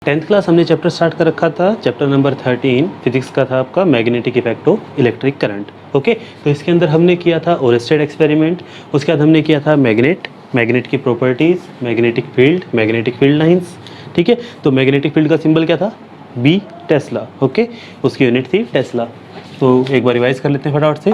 10th class हमने chapter start कर रखा था, चैप्टर नंबर 13 फिजिक्स का था आपका magnetic effect of electric current. Okay, तो इसके अंदर हमने किया था ओरेस्टेड एक्सपेरिमेंट, उसके बाद हमने किया था मैग्नेट की प्रॉपर्टीज़, मैग्नेटिक फील्ड लाइंस। ठीक है, तो मैग्नेटिक फील्ड का सिंबल क्या था? B, tesla. ओके, उसकी यूनिट थी टेस्ला। तो एक बार रिवाइज कर लेते हैं फटाफट से।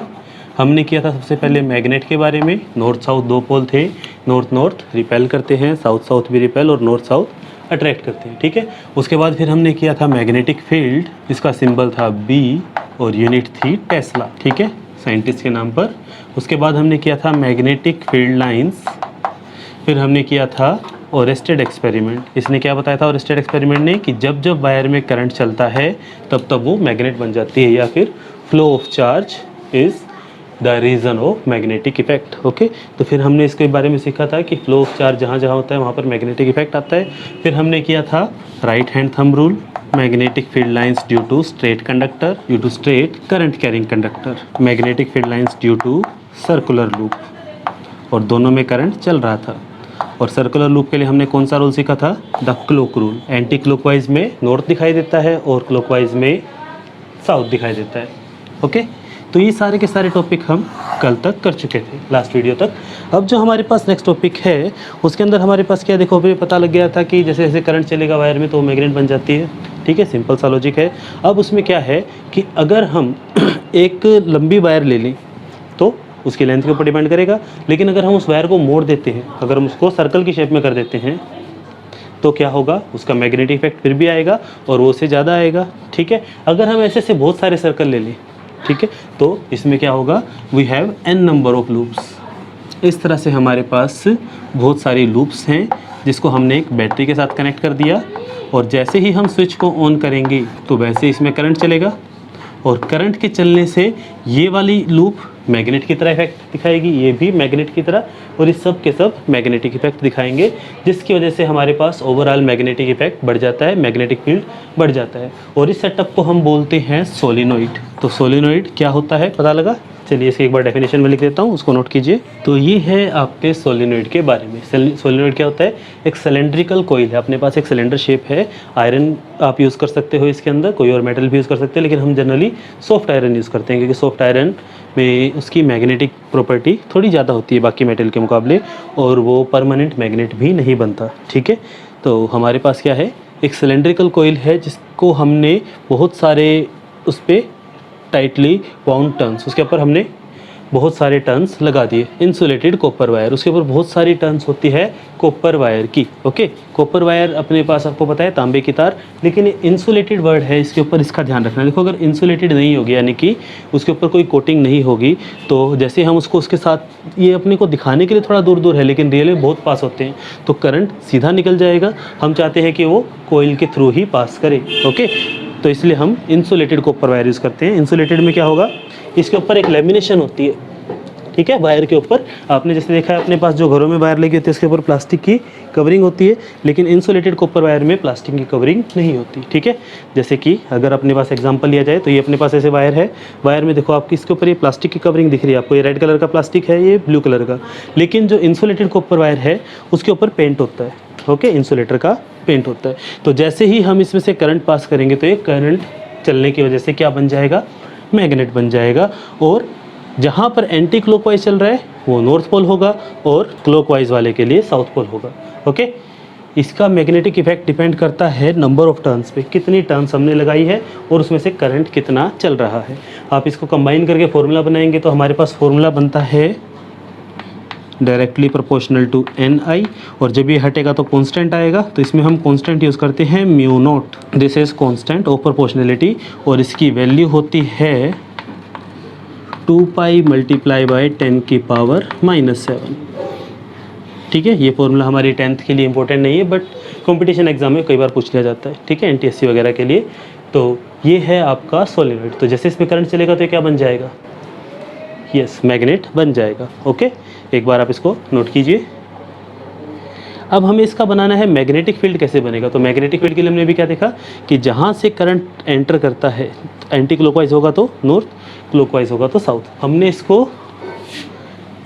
हमने किया था सबसे पहले मैग्नेट के बारे में, नॉर्थ साउथ दो पोल थे, नॉर्थ रिपेल करते हैं, साउथ भी रिपेल और नॉर्थ साउथ अट्रैक्ट करते हैं। ठीक है, उसके बाद फिर हमने किया था मैग्नेटिक फील्ड, इसका सिंबल था बी और यूनिट थी टेस्ला। ठीक है, साइंटिस्ट के नाम पर। उसके बाद हमने किया था मैग्नेटिक फील्ड लाइंस, फिर हमने किया था ओरेस्टेड एक्सपेरिमेंट। इसने क्या बताया था ओरेस्टेड एक्सपेरिमेंट ने कि जब जब वायर में करंट चलता है तब तब वो मैग्नेट बन जाती है, या फिर flow of charge is the reason of magnetic effect. Okay, तो फिर हमने इसके बारे में सीखा था कि फ्लो ऑफ चार्ज जहाँ जहाँ होता है वहाँ पर मैग्नेटिक इफेक्ट आता है। फिर हमने किया था right hand thumb rule, magnetic field lines due to straight current carrying conductor, magnetic field lines due to circular loop, और दोनों में करंट चल रहा था। और सर्कुलर लूप के लिए हमने कौन सा रूल सीखा था? The clock rule. Anti clockwise में नॉर्थ दिखाई देता है और क्लॉकवाइज में साउथ दिखाई देता है। ओके, तो ये सारे के सारे टॉपिक हम कल तक कर चुके थे, लास्ट वीडियो तक। अब जो हमारे पास नेक्स्ट टॉपिक है उसके अंदर हमारे पास क्या, देखो अभी पता लग गया था कि जैसे जैसे करंट चलेगा वायर में तो मैग्नेट बन जाती है। ठीक है, सिंपल सा लॉजिक है। अब उसमें क्या है कि अगर हम एक लंबी वायर ले लें तो उसकी लेंथ के ऊपर डिपेंड करेगा, लेकिन अगर हम उस वायर को मोड़ देते हैं, अगर हम उसको सर्कल की शेप में कर देते हैं तो क्या होगा? उसका मैग्नेटिक इफेक्ट फिर भी आएगा और वो से ज़्यादा आएगा। ठीक है, अगर हम ऐसे बहुत सारे सर्कल ले लें, ठीक है, तो इसमें क्या होगा? We have n number of loops. इस तरह से हमारे पास बहुत सारी लूप्स हैं जिसको हमने एक बैटरी के साथ कनेक्ट कर दिया, और जैसे ही हम स्विच को ऑन करेंगे तो वैसे इसमें करंट चलेगा, और करंट के चलने से ये वाली लूप मैग्नेट की तरह इफेक्ट दिखाएगी, ये भी मैग्नेट की तरह, और इस सब के सब मैग्नेटिक इफेक्ट दिखाएंगे, जिसकी वजह से हमारे पास ओवरऑल मैग्नेटिक इफेक्ट बढ़ जाता है, मैग्नेटिक फील्ड बढ़ जाता है। और इस सेटअप को हम बोलते हैं सोलिनॉइड। तो सोलिनॉइड क्या होता है पता लगा? चलिए इसकी एक बार डेफिनेशन में लिख देता हूँ, उसको नोट कीजिए। तो ये है आपके सोलिनॉइड के बारे में। सोलिनॉइड क्या होता है? एक सिलेंड्रिकल कोइल है, अपने पास एक सिलेंडर शेप है, आयरन आप यूज़ कर सकते हो इसके अंदर, कोई और मेटल भी यूज़ कर सकते हैं, लेकिन हम जनरली सॉफ्ट आयरन यूज़ करते हैं, क्योंकि सॉफ्ट आयरन में उसकी मैग्नेटिक प्रॉपर्टी थोड़ी ज़्यादा होती है बाकी मेटल के मुकाबले, और वो परमानेंट मैग्नेट भी नहीं बनता। ठीक है, तो हमारे पास क्या है? एक सिलेंड्रिकल कोइल है जिसको हमने बहुत सारे उस पर टाइटली बाउंड टर्न्स, उसके ऊपर हमने बहुत सारे टर्न्स लगा दिए। इंसुलेटेड कॉपर वायर, उसके ऊपर बहुत सारी टर्न्स होती है कॉपर वायर की। ओके, कॉपर वायर अपने पास आपको पता है तांबे की तार, लेकिन इंसुलेटेड वर्ड है इसके ऊपर, इसका ध्यान रखना। देखो अगर इंसुलेटेड नहीं होगी, यानी कि उसके ऊपर कोई कोटिंग नहीं होगी, तो जैसे हम उसको उसके साथ, ये अपने को दिखाने के लिए थोड़ा दूर दूर है लेकिन रियल में बहुत पास होते हैं, तो करंट सीधा निकल जाएगा। हम चाहते हैं कि वो कोइल के थ्रू ही पास करे। ओके, तो इसलिए हम इंसुलेटेड कॉपर वायर यूज़ करते हैं। इंसुलेटेड में क्या होगा? इसके ऊपर एक लेमिनेशन होती है। ठीक है, वायर के ऊपर आपने जैसे देखा है अपने पास जो घरों में वायर लगी होती है इसके ऊपर प्लास्टिक की कवरिंग होती है, लेकिन इंसुलेटेड कॉपर वायर में प्लास्टिक की कवरिंग नहीं होती। ठीक है, जैसे कि अगर अपने पास एग्जांपल लिया जाए तो ये अपने पास ऐसे वायर है, वायर में देखो आपकी इसके ऊपर ये प्लास्टिक की कवरिंग दिख रही है आपको, ये रेड कलर का प्लास्टिक है, ये ब्लू कलर का, लेकिन जो इंसुलेटेड कॉपर वायर है उसके ऊपर पेंट होता है। ओके, इंसुलेटर का पेंट होता है। तो जैसे ही हम इसमें से करंट पास करेंगे तो ये करंट चलने की वजह से क्या बन जाएगा? मैग्नेट बन जाएगा, और जहाँ पर एंटी क्लॉकवाइज चल रहा है वो नॉर्थ पोल होगा और क्लॉकवाइज वाले के लिए साउथ पोल होगा। ओके, इसका मैग्नेटिक इफेक्ट डिपेंड करता है नंबर ऑफ टर्न्स पे, कितनी टर्न्स हमने लगाई है और उसमें से करंट कितना चल रहा है। आप इसको कंबाइन करके फॉर्मूला बनाएंगे तो हमारे पास फॉर्मूला बनता है डायरेक्टली प्रोपोर्शनल टू एन आई, और जब ये हटेगा तो कांस्टेंट आएगा, तो इसमें हम कांस्टेंट यूज़ करते हैं mu naught. This is constant of proportionality, और इसकी वैल्यू होती है 2 पाई मल्टीप्लाई बाई 10 की पावर -7। ठीक है, ये फॉर्मूला हमारी 10th के लिए इंपॉर्टेंट नहीं है, बट कंपटीशन एग्जाम में कई बार पूछ लिया जाता है। ठीक है, NTSC वगैरह के लिए। तो ये है आपका सोलिनॉइड। तो जैसे इसमें करंट चलेगा तो क्या बन जाएगा? यस, मैग्नेट बन जाएगा। ओके, एक बार आप इसको नोट कीजिए। अब हमें इसका बनाना है मैग्नेटिक फील्ड कैसे बनेगा। तो मैग्नेटिक फील्ड के लिए हमने भी क्या देखा कि जहाँ से करंट एंटर करता है, एंटी क्लॉकवाइज होगा तो नॉर्थ, क्लॉकवाइज होगा तो साउथ। हमने इसको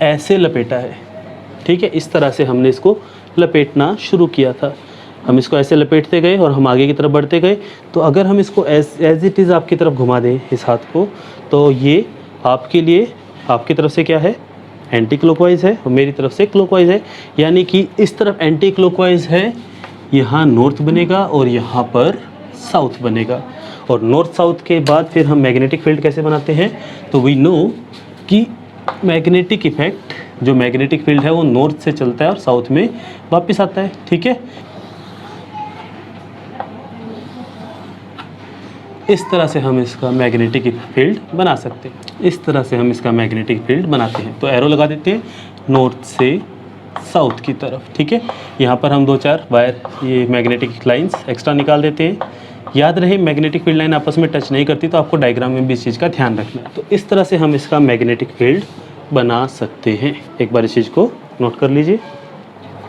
ऐसे लपेटा है। ठीक है, इस तरह से हमने इसको लपेटना शुरू किया था। हम इसको ऐसे लपेटते गए और हम आगे की तरफ बढ़ते गए। तो अगर हम इसको एज इट इज़ आपकी तरफ घुमा दें इस हाथ को, तो ये आपके लिए आपकी तरफ से क्या है, एंटी क्लॉकवाइज है, और मेरी तरफ से क्लॉकवाइज है। यानी कि इस तरफ एंटी क्लॉकवाइज है, यहाँ नॉर्थ बनेगा और यहाँ पर साउथ बनेगा। और नॉर्थ साउथ के बाद फिर हम मैग्नेटिक फील्ड कैसे बनाते हैं, तो वी नो कि मैग्नेटिक इफेक्ट, जो मैग्नेटिक फील्ड है वो नॉर्थ से चलता है और साउथ में वापस आता है। ठीक है, इस तरह से हम इसका मैग्नेटिक फील्ड बना सकते हैं। इस तरह से हम इसका मैग्नेटिक फील्ड बनाते हैं। तो एरो लगा देते हैं नॉर्थ से साउथ की तरफ। ठीक है, यहाँ पर हम 2-4 वायर, ये मैग्नेटिक लाइंस एक्स्ट्रा निकाल देते हैं। याद रहे मैग्नेटिक फील्ड लाइन आपस में टच नहीं करती, तो आपको डायग्राम में भी इस चीज़ का ध्यान रखना है। तो इस तरह से हम इसका मैग्नेटिक फील्ड बना सकते हैं। एक बार इस चीज़ को नोट कर लीजिए।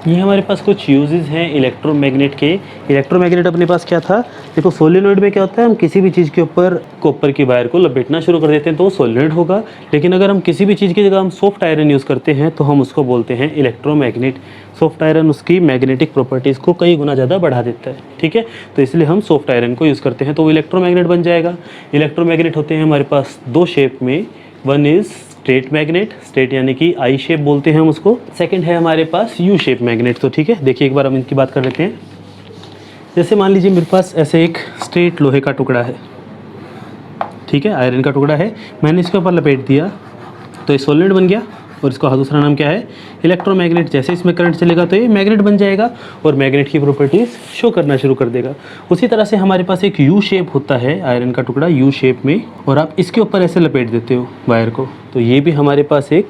ये हमारे पास कुछ यूजेस हैं इलेक्ट्रोमैग्नेट के। इलेक्ट्रोमैग्नेट अपने पास क्या था, देखो सोलेनोइड में क्या होता है, हम किसी भी चीज़ के ऊपर कॉपर की वायर को लपेटना शुरू कर देते हैं तो वो सोलेनोइड होगा। लेकिन अगर हम किसी भी चीज़ की जगह हम सॉफ्ट आयरन यूज़ करते हैं तो हम उसको बोलते हैं इलेक्ट्रोमैग्नेट। सॉफ्ट आयरन उसकी मैग्नेटिक प्रॉपर्टीज़ को कई गुना ज़्यादा बढ़ा देता है। ठीक है, तो इसलिए हम सॉफ्ट आयरन को यूज़ करते हैं, तो वो इलेक्ट्रोमैग्नेट बन जाएगा। इलेक्ट्रोमैग्नेट होते हैं हमारे पास 2 शेप में, one is straight magnet, straight यानी कि आई शेप बोलते हैं हम उसको। सेकंड है हमारे पास यू शेप मैग्नेट। तो ठीक है, देखिए एक बार हम इनकी बात कर लेते हैं। जैसे मान लीजिए मेरे पास ऐसे एक स्ट्रेट लोहे का टुकड़ा है, ठीक है, आयरन का टुकड़ा है, मैंने इसके ऊपर लपेट दिया तो ये सोलेनोइड बन गया, और इसका दूसरा नाम क्या है, इलेक्ट्रोमैग्नेट। जैसे इसमें करंट चलेगा तो ये मैग्नेट बन जाएगा और मैग्नेट की प्रॉपर्टीज़ शो करना शुरू कर देगा। उसी तरह से हमारे पास एक यू शेप होता है, आयरन का टुकड़ा यू शेप में, और आप इसके ऊपर ऐसे लपेट देते हो वायर को, तो ये भी हमारे पास एक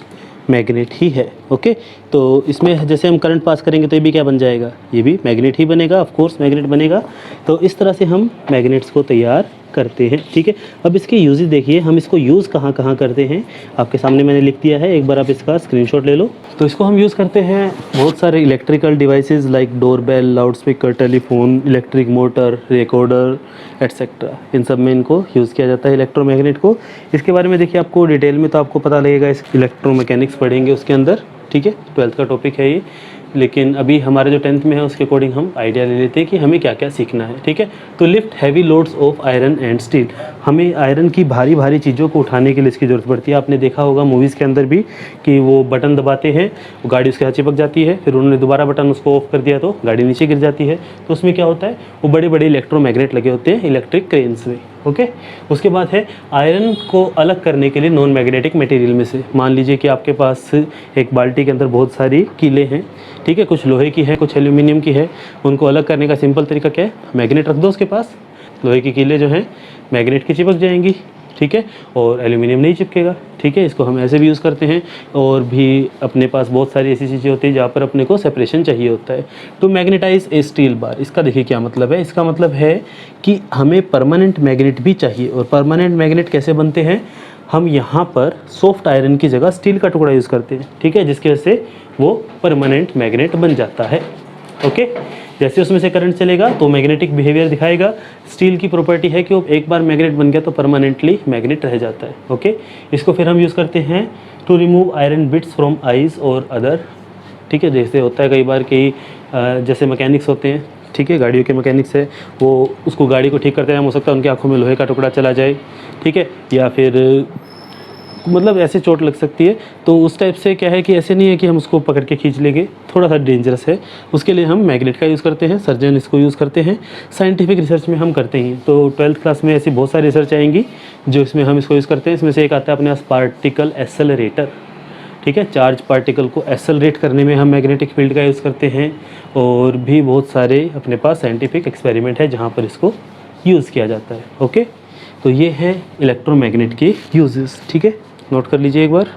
मैग्नेट ही है। ओके, तो इसमें जैसे हम करंट पास करेंगे तो ये भी क्या बन जाएगा, ये भी मैग्नेट ही बनेगा, ऑफ कोर्स मैग्नेट बनेगा। तो इस तरह से हम मैग्नेट्स को तैयार करते हैं। ठीक है, अब इसके यूजेस देखिए, हम इसको यूज़ कहाँ कहाँ करते हैं, आपके सामने मैंने लिख दिया है, एक बार आप इसका स्क्रीनशॉट ले लो। तो इसको हम यूज़ करते हैं बहुत सारे electrical devices like doorbell, loud speaker, telephone, electric motor, recorder etcetera, इन सब में इनको यूज़ किया जाता है इलेक्ट्रोमैग्नेट को। इसके बारे में देखिए आपको डिटेल में तो आपको पता लगेगा, इस इलेक्ट्रोमैकेनिक्स पढ़ेंगे उसके अंदर। ठीक है, 12th का टॉपिक है ये, लेकिन अभी हमारे जो 10th में है उसके अकॉर्डिंग हम आइडिया ले लेते हैं कि हमें क्या क्या सीखना है। ठीक है, तो lift heavy loads of iron and steel, हमें आयरन की भारी भारी चीज़ों को उठाने के लिए इसकी ज़रूरत पड़ती है। आपने देखा होगा मूवीज़ के अंदर भी कि वो बटन दबाते हैं, वो गाड़ी उसके हाथ चिपक जाती है, फिर उन्होंने दोबारा बटन उसको ऑफ कर दिया तो गाड़ी नीचे गिर जाती है। तो उसमें क्या होता है, वो बड़े बड़े इलेक्ट्रोमैग्नेट लगे होते हैं इलेक्ट्रिक क्रेन्स में। ओके, उसके बाद है आयरन को अलग करने के लिए नॉन मैग्नेटिक मटेरियल में से, मान लीजिए कि आपके पास एक बाल्टी के अंदर बहुत सारी कीलें हैं, ठीक है, कुछ लोहे की है, कुछ एल्यूमिनियम की है, उनको अलग करने का सिंपल तरीका क्या है, मैग्नेट रख दो उसके पास, लोहे की कीलें जो हैं मैग्नेट की चिपक जाएंगी। ठीक है, और एल्यूमिनियम नहीं चिपकेगा। ठीक है, इसको हम ऐसे भी यूज़ करते हैं, और भी अपने पास बहुत सारी ऐसी चीज़ें होती हैं जहाँ पर अपने को सेपरेशन चाहिए होता है। To magnetize a steel bar, इसका देखिए क्या मतलब है, इसका मतलब है कि हमें परमानेंट मैग्नेट भी चाहिए। और परमानेंट मैग्नेट कैसे बनते हैं, हम यहाँ पर सॉफ्ट आयरन की जगह स्टील का टुकड़ा यूज़ करते हैं। ठीक है, जिसकी वजह से वो परमानेंट मैग्नेट बन जाता है। ओके, जैसे उसमें से करंट चलेगा तो मैग्नेटिक बिहेवियर दिखाएगा। स्टील की प्रॉपर्टी है कि वो एक बार मैग्नेट बन गया तो परमानेंटली मैग्नेट रह जाता है। ओके, इसको फिर हम यूज़ करते हैं to remove iron bits from eyes और अदर। ठीक है, जैसे होता है कई बार कि जैसे मैकेनिक्स होते हैं, ठीक है, गाड़ियों के मैकेनिक्स है, वो उसको गाड़ी को ठीक करते हैं, हो सकता है उनकी आंखों में लोहे का टुकड़ा चला जाए, ठीक है, या फिर मतलब ऐसे चोट लग सकती है। तो उस टाइप से क्या है कि ऐसे नहीं है कि हम उसको पकड़ के खींच लेंगे, थोड़ा सा डेंजरस है, उसके लिए हम मैग्नेट का यूज़ करते हैं, सर्जन इसको यूज़ करते हैं, साइंटिफिक रिसर्च में हम करते हैं। तो 12th क्लास में ऐसी बहुत सारी रिसर्च आएंगी जो इसमें हम इसको यूज़ करते हैं। इसमें से एक आता है अपने पास पार्टिकल एक्सेलरेटर। ठीक है, चार्ज पार्टिकल को एक्सेलरेट करने में हम मैग्नेटिक फील्ड का यूज़ करते हैं, और भी बहुत सारे अपने पास साइंटिफिक एक्सपेरिमेंट है जहाँ पर इसको यूज़ किया जाता है। ओके, तो ये है इलेक्ट्रोमैग्नेट के यूजेस। ठीक है, नोट कर लीजिए एक बार।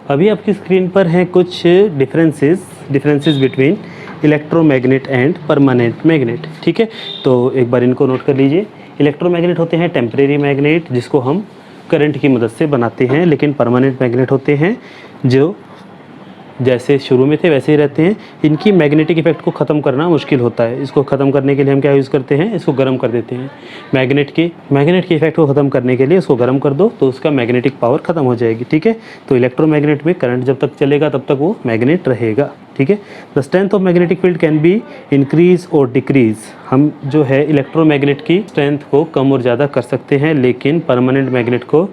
अभी आपकी स्क्रीन पर हैं कुछ differences between electromagnet and permanent magnet. ठीक है, तो एक बार इनको नोट कर लीजिए। इलेक्ट्रोमैग्नेट होते हैं टेम्परेरी मैग्नेट, जिसको हम करंट की मदद से बनाते हैं, लेकिन परमानेंट मैग्नेट होते हैं जो जैसे शुरू में थे वैसे ही रहते हैं। इनकी मैग्नेटिक इफेक्ट को ख़त्म करना मुश्किल होता है। इसको ख़त्म करने के लिए हम क्या यूज़ करते हैं, इसको गर्म कर देते हैं। मैग्नेट के इफेक्ट को ख़त्म करने के लिए इसको गर्म कर दो तो उसका मैग्नेटिक पावर ख़त्म हो जाएगी, ठीक है। तो इलेक्ट्रोमैग्नेट में करंट जब तक चलेगा तब तक वो मैग्नेट रहेगा, ठीक है। The strength of magnetic field can be increase और डिक्रीज। हम जो है इलेक्ट्रोमैग्नेट की स्ट्रेंथ को कम और ज़्यादा कर सकते हैं, लेकिन परमानेंट मैग्नेट को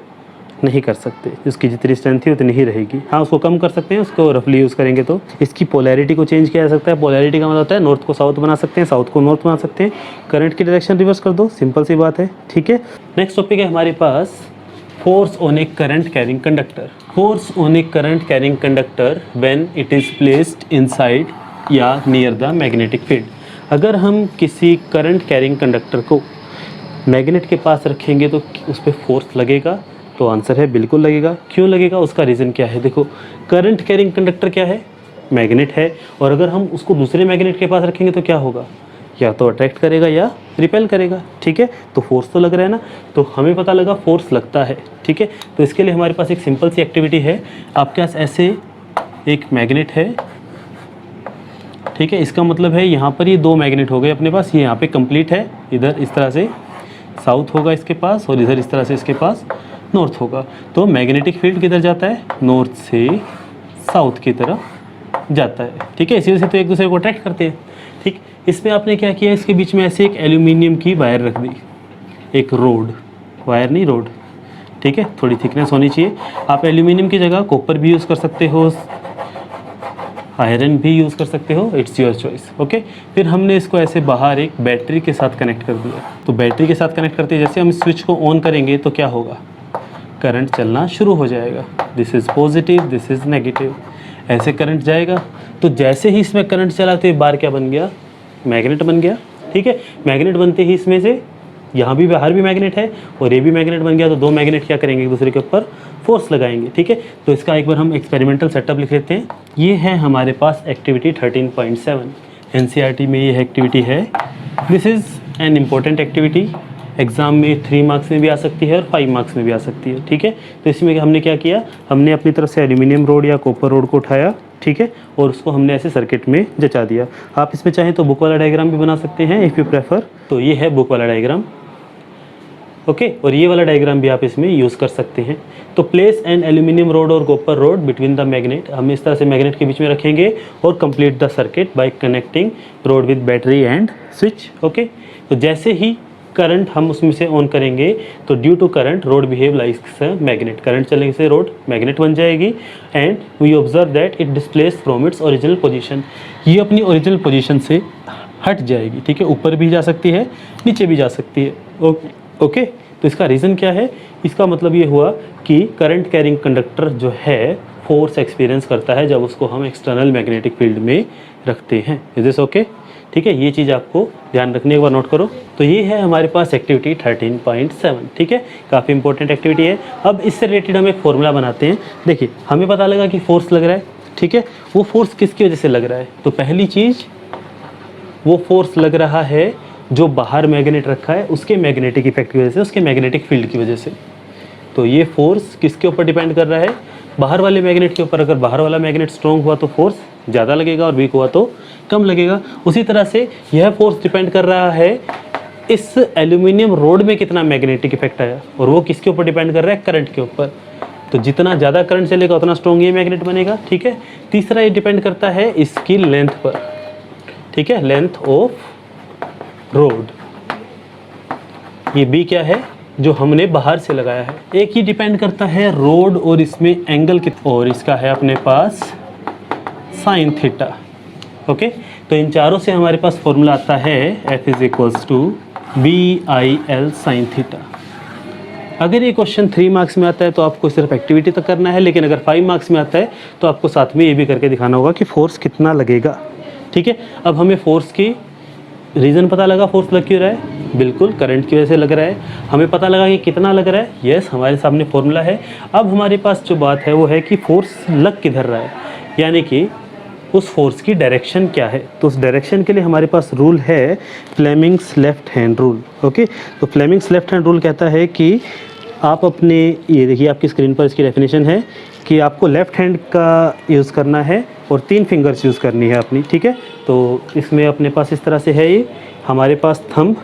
नहीं कर सकते। उसकी जितनी स्ट्रेंथ थी उतनी ही रहेगी। हाँ, उसको कम कर सकते हैं, उसको रफली यूज़ करेंगे तो। इसकी पोलैरिटी को चेंज किया जा सकता है। पोलैरिटी का मतलब होता है नॉर्थ को साउथ बना सकते हैं, साउथ को नॉर्थ बना सकते हैं। करंट की डायरेक्शन रिवर्स कर दो, सिंपल सी बात है, ठीक है। नेक्स्ट टॉपिक है हमारे पास force on a current carrying conductor. Force on a current carrying conductor when it is placed inside या नियर द मैग्नेटिक फील्ड। अगर हम किसी करंट कैरिंग कंडक्टर को मैग्नेट के पास रखेंगे तो उस पर फोर्स लगेगा, तो आंसर है बिल्कुल लगेगा। क्यों लगेगा, उसका रीज़न क्या है। देखो, करंट कैरिंग कंडक्टर क्या है, मैग्नेट है, और अगर हम उसको दूसरे मैग्नेट के पास रखेंगे तो क्या होगा, या तो अट्रैक्ट करेगा या रिपेल करेगा, ठीक है। तो फोर्स तो लग रहा है ना, तो हमें पता लगा फोर्स लगता है, ठीक है। तो इसके लिए हमारे पास एक सिंपल सी एक्टिविटी है। आपके पास ऐसे एक मैग्नेट है, ठीक है। इसका मतलब है यहाँ पर ये दो मैग्नेट हो गए अपने पास। ये यहाँ पे कंप्लीट है, इधर इस तरह से साउथ होगा इसके पास, और इधर इस तरह से इसके पास नॉर्थ होगा। तो मैग्नेटिक फील्ड किधर जाता है, नॉर्थ से साउथ की तरफ जाता है, ठीक है। इसी वजह से तो एक दूसरे को अट्रैक्ट करते हैं, ठीक। इसमें आपने क्या किया, इसके बीच में ऐसे एक एल्यूमिनियम की वायर रख दी, एक रोड, वायर नहीं रोड, ठीक है। थोड़ी थिकनेस होनी चाहिए। आप एल्यूमिनियम की जगह कॉपर भी यूज़ कर सकते हो, आयरन भी यूज़ कर सकते हो, इट्स योर चॉइस, ओके। फिर हमने इसको ऐसे बाहर एक बैटरी के साथ कनेक्ट कर दिया। तो बैटरी के साथ कनेक्ट करते जैसे हम स्विच को ऑन करेंगे तो क्या होगा, करंट चलना शुरू हो जाएगा। This is positive, this is negative, ऐसे करंट जाएगा। तो जैसे ही इसमें करंट चला तो एक बार क्या बन गया, मैग्नेट बन गया, ठीक है। मैग्नेट बनते ही इसमें से यहाँ भी बाहर भी मैग्नेट है और ये भी मैग्नेट बन गया, तो दो मैग्नेट क्या करेंगे, एक दूसरे के ऊपर फोर्स लगाएंगे, ठीक है। तो इसका एक बार हम एक्सपेरिमेंटल सेटअप लिख लेते हैं। ये है हमारे पास एक्टिविटी 13.7, एनसीईआरटी में ये एक्टिविटी है। This is an important activity, exam में 3 मार्क्स में भी आ सकती है और 5 मार्क्स में भी आ सकती है, ठीक है। तो इसमें हमने क्या किया, हमने अपनी तरफ से एल्यूमिनियम रोड या कॉपर रोड को उठाया, ठीक है, और उसको हमने ऐसे सर्किट में जचा दिया। आप इसमें चाहें तो बुक वाला डायग्राम भी बना सकते हैं इफ़ यू प्रेफर। तो ये है बुक वाला डायग्राम, ओके। और ये वाला डायग्राम भी आप इसमें यूज़ कर सकते हैं। तो प्लेस एन एल्यूमिनियम रोड और copper road between the magnet, हम इस तरह से मैग्नेट के बीच में रखेंगे और complete the circuit by connecting road with battery and switch, okay. तो जैसे ही करंट हम उसमें से ऑन करेंगे तो due to current rod behave like magnet, current चलने से रोड मैग्नेट बन जाएगी and we observe that it displace from its original position. ये अपनी ओरिजिनल पोजीशन से हट जाएगी, ठीक है। ऊपर भी जा सकती है, नीचे भी जा सकती है, ओके। तो इसका रीज़न क्या है, इसका मतलब ये हुआ कि करंट कैरिंग कंडक्टर जो है फोर्स एक्सपीरियंस करता है जब उसको हम एक्सटर्नल मैग्नेटिक फील्ड में रखते हैं। इज दिस ओके, ठीक है। ये चीज़ आपको ध्यान रखने एक बार नोट करो। तो ये है हमारे पास एक्टिविटी 13.7, ठीक है। काफ़ी इंपॉर्टेंट एक्टिविटी है। अब इससे रिलेटेड हम एक फॉर्मूला बनाते हैं। देखिए, हमें पता लगा कि फोर्स लग रहा है, ठीक है। वो फोर्स किसकी वजह से लग रहा है, तो पहली चीज़ वो फोर्स लग रहा है जो बाहर मैग्नेट रखा है उसके मैग्नेटिक इफेक्ट की वजह से, उसके मैग्नेटिक फील्ड की वजह से। तो ये फोर्स किसके ऊपर डिपेंड कर रहा है, बाहर वाले मैग्नेट के ऊपर। अगर बाहर वाला मैग्नेट स्ट्रॉन्ग हुआ तो फोर्स ज़्यादा लगेगा और वीक हुआ तो कम लगेगा। उसी तरह से यह फोर्स डिपेंड कर रहा है इस एल्यूमिनियम रोड में कितना मैग्नेटिक इफेक्ट आया, और वो किसके ऊपर डिपेंड कर रहा है, करंट के ऊपर। तो जितना ज़्यादा करंट चलेगा उतना स्ट्रॉन्ग ये मैग्नेट बनेगा, ठीक है। तीसरा ये डिपेंड करता है इसकी लेंथ पर, ठीक है, लेंथ ऑफ रोड। ये बी क्या है, जो हमने बाहर से लगाया है। एक ही डिपेंड करता है रोड और इसमें एंगल कितना, और इसका है अपने पास साइन थीटा, ओके। तो इन चारों से हमारे पास फॉर्मूला आता है F is equals to BIL sine theta. अगर ये क्वेश्चन 3 मार्क्स में आता है तो आपको सिर्फ एक्टिविटी तक करना है, लेकिन अगर 5 मार्क्स में आता है तो आपको साथ में ये भी करके दिखाना होगा कि फोर्स कितना लगेगा, ठीक है। अब हमें फोर्स की रीज़न पता लगा, फोर्स लग क्यों रहा है, बिल्कुल करंट की वजह से लग रहा है। हमें पता लगा कि कितना लग रहा है, यस, हमारे सामने फॉर्मूला है। अब हमारे पास जो बात है वो है कि फोर्स लग किधर रहा है, यानी कि उस फोर्स की डायरेक्शन क्या है। तो उस डायरेक्शन के लिए हमारे पास रूल है Fleming's left hand rule, okay. तो फ्लेमिंग्स लेफ्ट हैंड रूल कहता है कि आप अपने, ये देखिए आपकी स्क्रीन पर इसकी डेफिनेशन है कि आपको लेफ़्ट हैंड का यूज़ करना है और 3 फिंगर्स यूज़ करनी है अपनी, ठीक है। तो इसमें अपने पास इस तरह से है ये, हमारे पास thumb,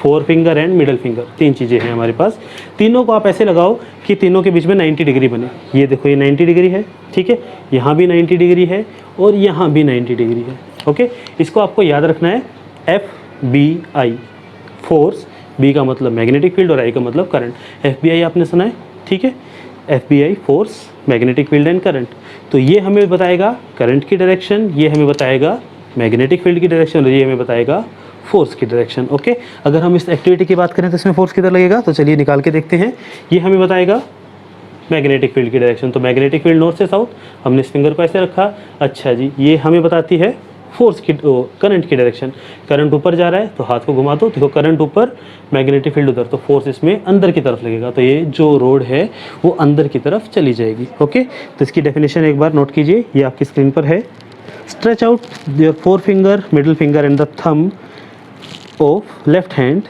4 finger and middle finger, 3 चीज़ें हैं हमारे पास। तीनों को आप ऐसे लगाओ कि तीनों के बीच में 90 डिग्री बने। ये देखो, ये 90 डिग्री है, ठीक है, यहाँ भी 90 डिग्री है और यहाँ भी 90 डिग्री है। ओके, इसको आपको याद रखना है, FBI, फोर्स, B का मतलब मैग्नेटिक फील्ड और I का मतलब करंट। FBI आपने सुना है, ठीक है, FBI force, magnetic field and current. तो ये हमें बताएगा करंट की डायरेक्शन, ये हमें बताएगा मैग्नेटिक फील्ड की डायरेक्शन और ये हमें बताएगा फोर्स की डायरेक्शन। ओके, अगर हम इस एक्टिविटी की बात करें तो इसमें फोर्स किधर लगेगा, तो चलिए निकाल के देखते हैं। ये हमें बताएगा मैग्नेटिक फील्ड की डायरेक्शन, तो मैग्नेटिक फील्ड नॉर्थ से साउथ, हमने इस फिंगर को ऐसे रखा। अच्छा जी, ये हमें बताती है फोर्स की, करंट की डायरेक्शन। करंट ऊपर जा रहा है तो हाथ को घुमा दो, देखो करंट ऊपर, मैग्नेटिक फील्ड उधर, तो फोर्स इसमें अंदर की तरफ लगेगा। तो ये जो रोड है वो अंदर की तरफ चली जाएगी। ओके, तो इसकी डेफिनेशन एक बार नोट कीजिए, ये आपकी स्क्रीन पर है। Stretch out your 4 finger, middle finger and the thumb of left hand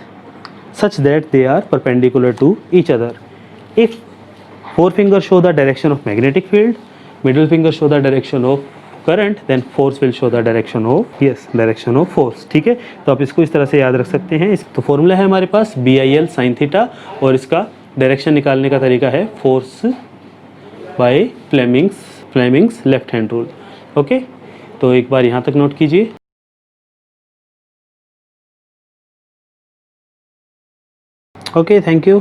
such that they are perpendicular to each other. If 4 fingers show the direction of magnetic field, middle finger show the direction of current, then force will show the direction of, yes, direction of force। ठीक है, तो आप इसको इस तरह से याद रख सकते हैं। इस तो फॉर्मूला है हमारे पास BIL sin थीटा और इसका डायरेक्शन निकालने का तरीका है force by Fleming's left hand rule. Okay, तो एक बार यहाँ तक नोट कीजिए। Okay, thank you.